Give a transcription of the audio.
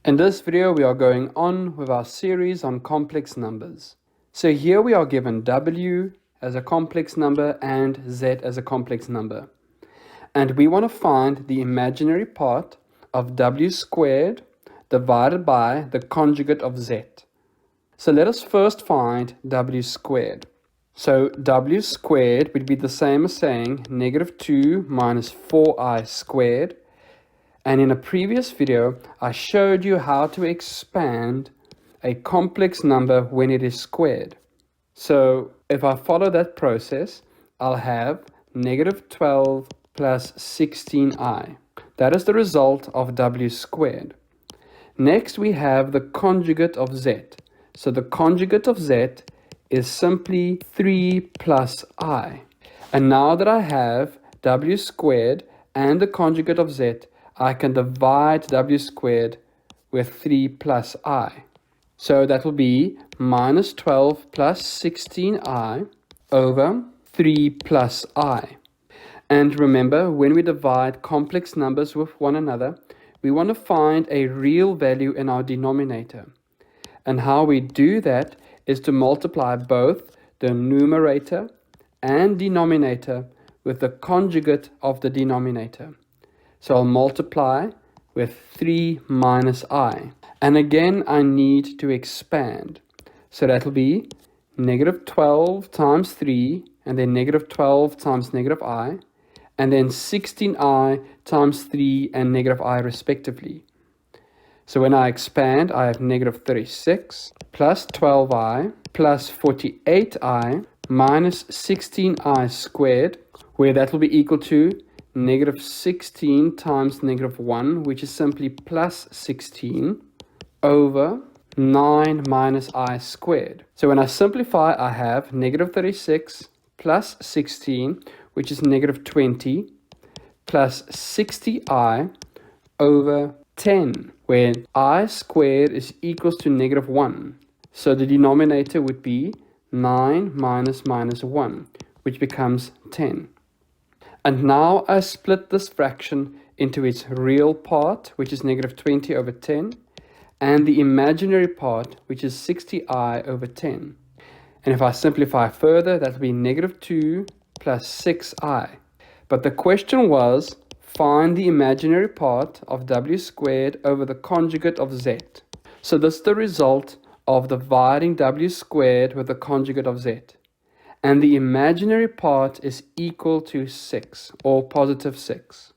In this video, we are going on with our series on complex numbers. So here we are given w as a complex number and z as a complex number. And we want to find the imaginary part of w squared divided by the conjugate of z. So let us first find w squared. So w squared would be the same as saying negative 2 minus 4i squared. And in a previous video, I showed you how to expand a complex number when it is squared. So if I follow that process, I'll have negative 12 plus 16i. That is the result of w squared. Next, we have the conjugate of z. So the conjugate of z is simply 3 plus I. And now that I have w squared and the conjugate of z, I can divide w squared with 3 plus I. So that will be minus 12 plus 16i over 3 plus I. And remember, when we divide complex numbers with one another, we want to find a real value in our denominator. And how we do that is to multiply both the numerator and denominator with the conjugate of the denominator. So I'll multiply with 3 minus I. And again, I need to expand. So that will be negative 12 times 3, and then negative 12 times negative I, and then 16i times 3 and negative I respectively. So when I expand, I have negative 36 plus 12i plus 48i minus 16i squared, where that will be equal to negative 16 times negative 1, which is simply plus 16, over 9 minus I squared. So when I simplify, I have negative 36 plus 16, which is negative 20, plus 60I over 10, where I squared is equals to negative 1. So the denominator would be 9 minus 1, which becomes 10. And now I split this fraction into its real part, which is negative 20 over 10, and the imaginary part, which is 60i over 10. And if I simplify further, that will be negative 2 plus 6i. But the question was, find the imaginary part of w squared over the conjugate of z. So this is the result of dividing w squared with the conjugate of z. And the imaginary part is equal to 6, or positive 6.